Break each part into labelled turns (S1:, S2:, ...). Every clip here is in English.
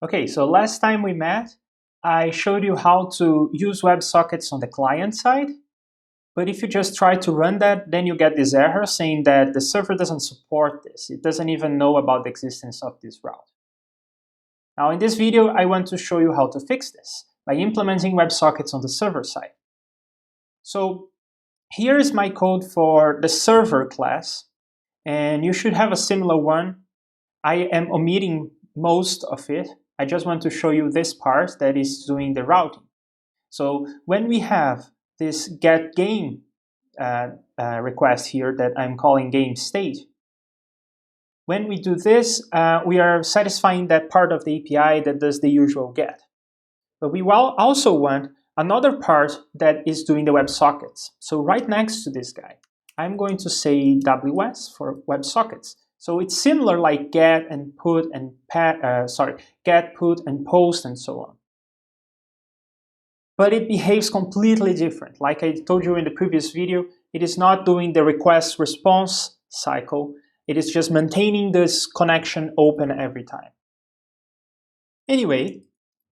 S1: Okay, so last time we met, I showed you how to use WebSockets on the client side. But if you just try to run that, then you get this error saying that the server doesn't support this. It doesn't even know about the existence of this route. Now in this video, I want to show you how to fix this by implementing WebSockets on the server side. So here is my code for the server class, and you should have a similar one. I am omitting most of it. I just want to show you this part that is doing the routing. So when we have this get game request here that I'm calling game state, when we do this, we are satisfying that part of the API that does the usual get. But we also want another part that is doing the WebSockets. So right next to this guy, I'm going to say WS for WebSockets. So it's similar like get and put and get, put, and post and so on. But it behaves completely different. Like I told you in the previous video, it is not doing the request response cycle. It is just maintaining this connection open every time. Anyway,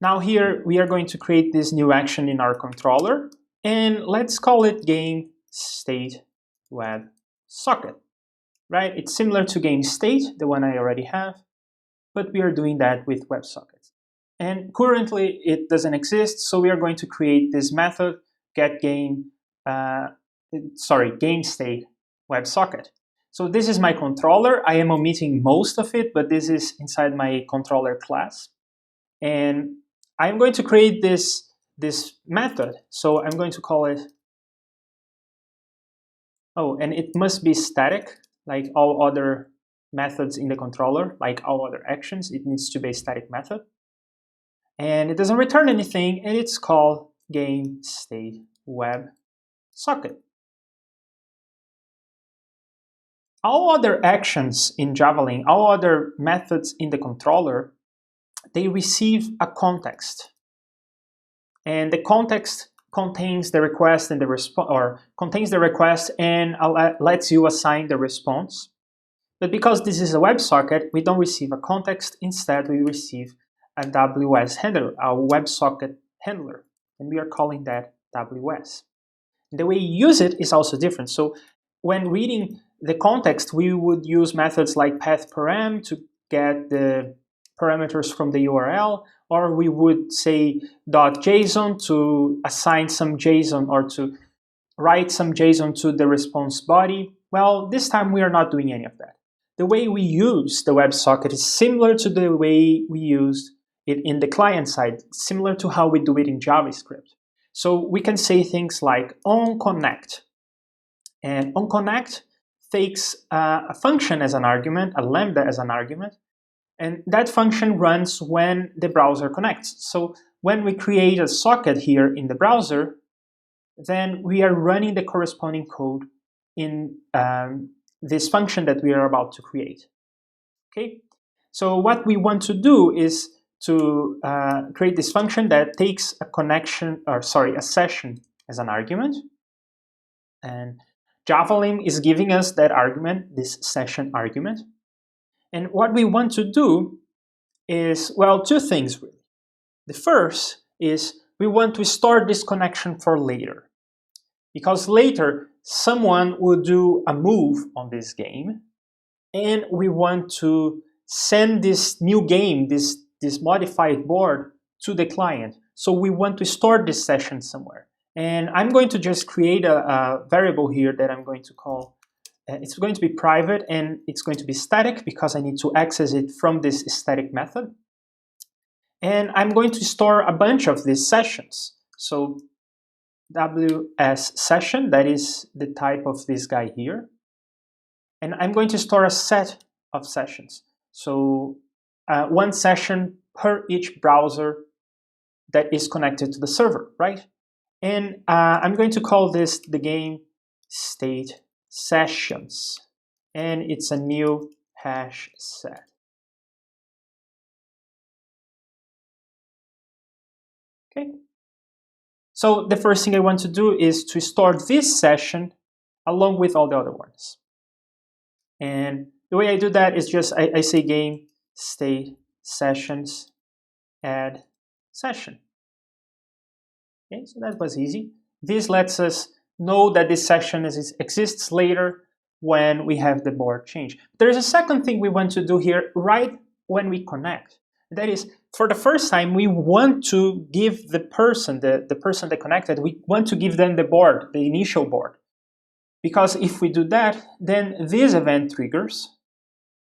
S1: now here we are going to create this new action in our controller, and let's call it game state web socket. Right? It's similar to game state, the one I already have, but we are doing that with WebSockets. And currently it doesn't exist, so we are going to create this method get game state WebSocket. So this is my controller. I am omitting most of it, but this is inside my controller class. And I'm going to create this method. So I'm going to call it, oh, and it must be static, like all other methods in the controller, like all other actions. It needs to be a static method. And it doesn't return anything, and it's called game state web socket. All other actions in Javelin, all other methods in the controller, they receive a context. And the context contains the request and the response, or contains the request and lets you assign the response. But because this is a WebSocket, we don't receive a context. Instead, we receive a WS handler, a WebSocket handler, and we are calling that WS. The way you use it is also different. So when reading the context, we would use methods like path_param to get the parameters from the URL, or we would say .json to assign some JSON or to write some JSON to the response body. Well, this time we are not doing any of that. The way we use the WebSocket is similar to the way we used it in the client side, similar to how we do it in JavaScript. So we can say things like onConnect. And onConnect takes a function as an argument, a lambda as an argument, and that function runs when the browser connects. So when we create a socket here in the browser, then we are running the corresponding code in this function that we are about to create. Okay, so what we want to do is to create this function that takes a session as an argument, and Javelin is giving us that argument, this session argument. And what we want to do is, well, two things really. The first is we want to store this connection for later, because later someone will do a move on this game, and we want to send this new game, this modified board, to the client. So we want to store this session somewhere. And I'm going to just create a variable here that I'm going to call, it's going to be private and it's going to be static because I need to access it from this static method. And I'm going to store a bunch of these sessions. So WS session, that is the type of this guy here. And I'm going to store a set of sessions. So one session per each browser that is connected to the server, right? And I'm going to call this the game state sessions. And it's a new hash set. Okay. So the first thing I want to do is to store this session along with all the other ones. And the way I do that is just I say game state sessions, add session. Okay, so that was easy. This lets us know that this session exists later when we have the board change. There's a second thing we want to do here right when we connect. That is, for the first time, we want to give the person that connected, we want to give them the board, the initial board. Because if we do that, then this event triggers,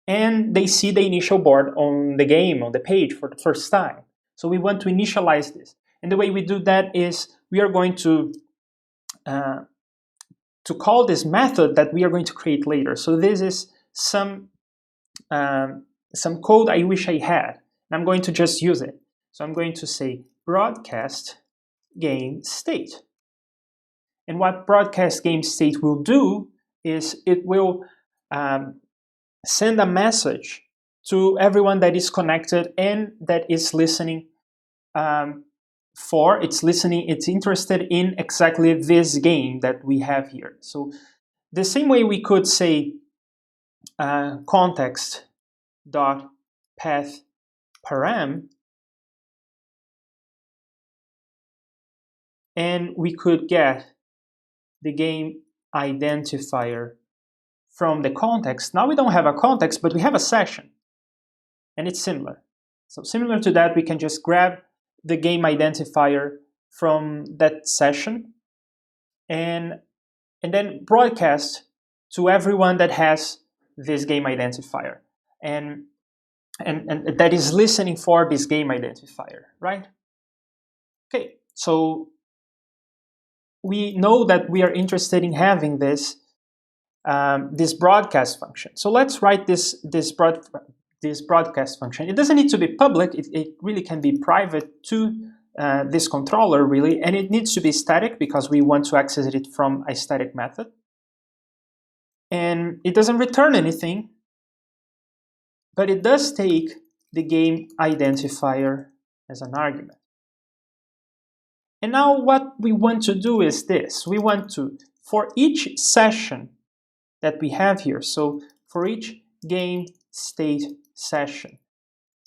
S1: and they see the initial board on the game, on the page for the first time. So we want to initialize this. And the way we do that is we are going to call this method that we are going to create later. So this is some code I wish I had. And I'm going to just use it. So I'm going to say broadcast game state. And what broadcast game state will do is it will send a message to everyone that is connected and that is listening it's interested in exactly this game that we have here. So the same way we could say context dot path param, and we could get the game identifier from the context. Now we don't have a context, but we have a session, and it's similar. So similar to that, we can just grab the game identifier from that session and then broadcast to everyone that has this game identifier and that is listening for this game identifier, right? Okay, so we know that we are interested in having this broadcast function. So let's write this broadcast function. It doesn't need to be public. It really can be private to this controller, really, and it needs to be static because we want to access it from a static method. And it doesn't return anything, but it does take the game identifier as an argument. And now what we want to do is this. We want to, for each session that we have here, so for each game state session,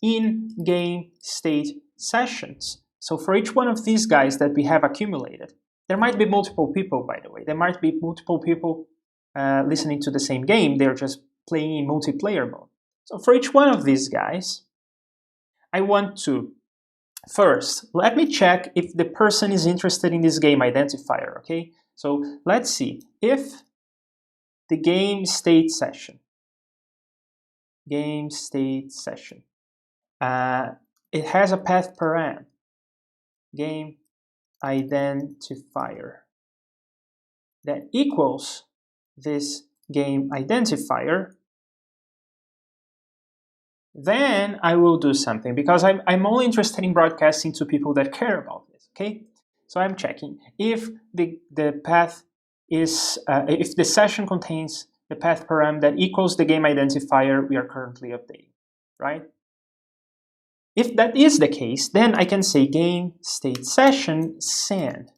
S1: in game state sessions, so for each one of these guys that we have accumulated, there might be multiple people, by the way. There might be multiple people listening to the same game. They're just playing in multiplayer mode. So for each one of these guys, I want to first, let me check if the person is interested in this game identifier, okay? So let's see if the game state session, it has a path param, game identifier, that equals this game identifier, then I will do something because I'm only interested in broadcasting to people that care about this, okay? So I'm checking if the path is, if the session contains the path param that equals the game identifier we are currently updating, right? If that is the case, then I can say game state session send.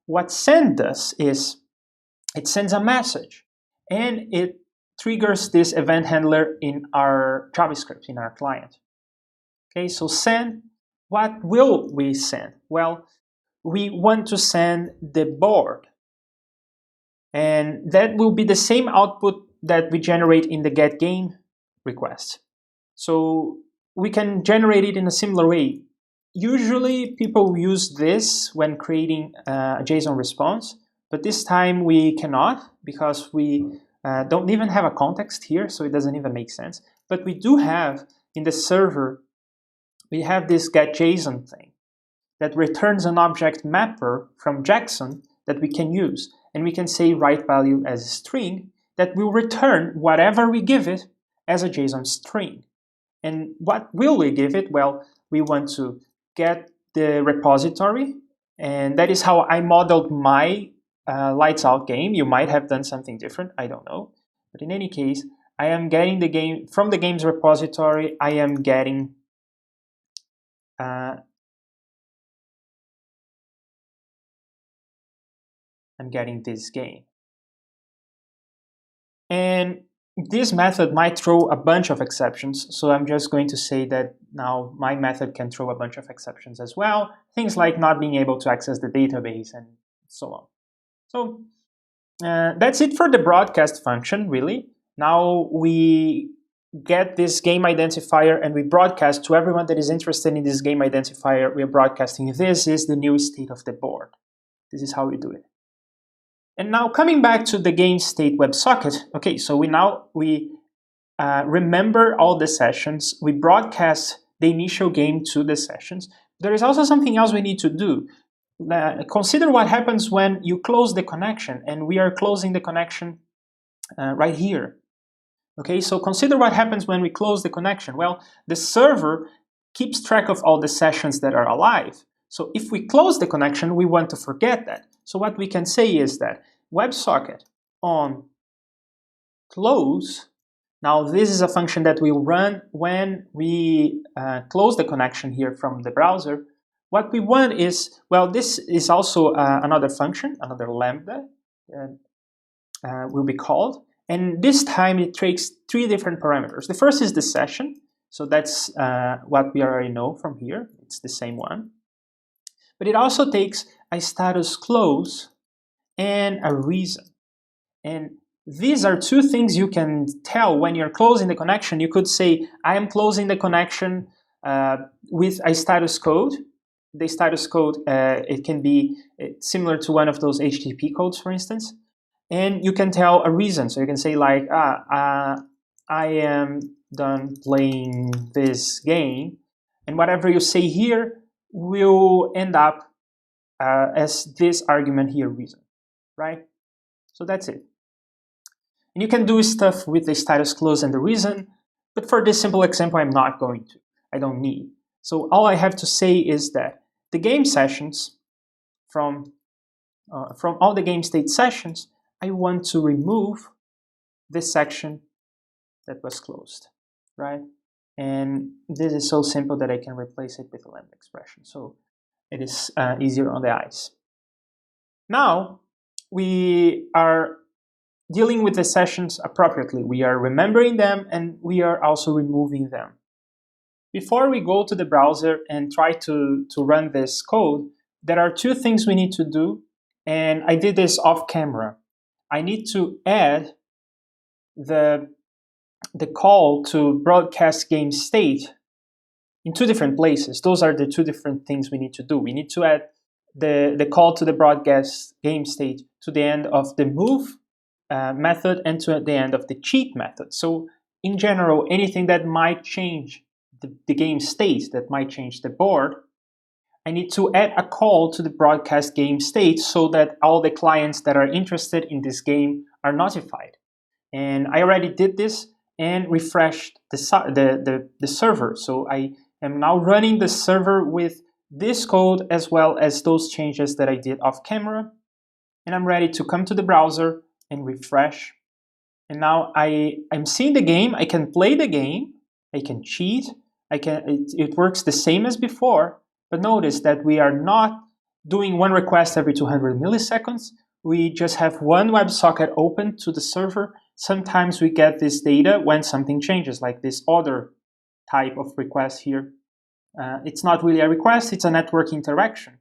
S1: What send does is it sends a message and it triggers this event handler in our JavaScript, in our client. Okay, so send, what will we send? Well, we want to send the board. And that will be the same output that we generate in the getGame request. So we can generate it in a similar way. Usually people use this when creating a JSON response, but this time we cannot because we don't even have a context here, so it doesn't even make sense. But we do have in the server, we have this getJSON thing that returns an object mapper from Jackson that we can use. And we can say write value as a string that will return whatever we give it as a JSON string. And what will we give it? Well, we want to get the repository, and that is how I modeled my lights out game. You might have done something different, I don't know. But in any case, I am getting the game from the game's repository. I am getting this game. And this method might throw a bunch of exceptions, so I'm just going to say that now my method can throw a bunch of exceptions as well. Things like not being able to access the database and so on. So that's it for the broadcast function, really. Now we get this game identifier and we broadcast to everyone that is interested in this game identifier. We are broadcasting this is the new state of the board. This is how we do it. And now coming back to the game state WebSocket, okay, so we remember all the sessions, we broadcast the initial game to the sessions. There is also something else we need to do. Consider what happens when you close the connection, and we are closing the connection right here. Okay, so consider what happens when we close the connection. Well, the server keeps track of all the sessions that are alive. So if we close the connection, we want to forget that. So what we can say is that WebSocket on close. Now this is a function that will run when we close the connection here from the browser. What we want is, well, this is also another function, another lambda will be called. And this time it takes 3 different parameters. The first is the session. So that's what we already know from here. It's the same one. But it also takes a status close and a reason. And these are 2 things you can tell when you're closing the connection. You could say, I am closing the connection with a status code. The status code, it can be similar to one of those HTTP codes, for instance. And you can tell a reason. So you can say like, I am done playing this game. And whatever you say here will end up as this argument here, reason, right? So that's it. And you can do stuff with the status close and the reason, but for this simple example, I'm not going to. I don't need. So all I have to say is that the game sessions, from all the game state sessions, I want to remove this section that was closed, right? And this is so simple that I can replace it with a lambda expression. So it is easier on the eyes. Now we are dealing with the sessions appropriately. We are remembering them and we are also removing them. Before we go to the browser and try to run this code, there are 2 things we need to do. And I did this off camera. I need to add the call to broadcast game state in 2 different places. Those are the 2 different things we need to do. We need to add the call to the broadcast game state to the end of the move method and to the end of the cheat method. So in general, anything that might change the game state, that might change the board, I need to add a call to the broadcast game state so that all the clients that are interested in this game are notified. And I already did this and refreshed the server. So I am now running the server with this code as well as those changes that I did off camera. And I'm ready to come to the browser and refresh. And now I'm seeing the game. I can play the game. I can cheat. It works the same as before. But notice that we are not doing one request every 200 milliseconds. We just have one WebSocket open to the server. Sometimes we get this data when something changes, like this other type of request here. It's not really a request, it's a network interaction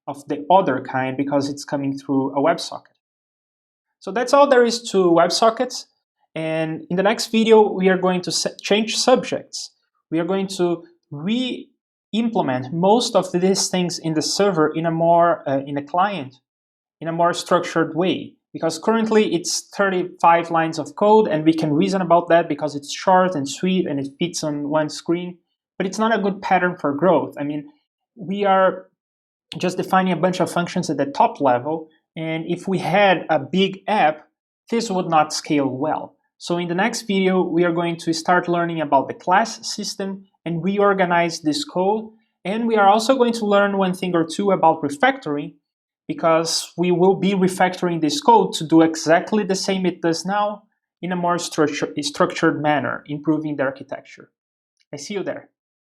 S1: of the other kind because it's coming through a WebSocket. So that's all there is to WebSockets. And in the next video, we are going to change subjects. We are going to re-implement most of these things in the server in a client in a more structured way. Because currently it's 35 lines of code and we can reason about that because it's short and sweet and it fits on one screen. But it's not a good pattern for growth. I mean, we are just defining a bunch of functions at the top level. And if we had a big app, this would not scale well. So in the next video, we are going to start learning about the class system and reorganize this code. And we are also going to learn one thing or two about refactoring, because we will be refactoring this code to do exactly the same it does now in a more structured manner, improving the architecture. I see you there.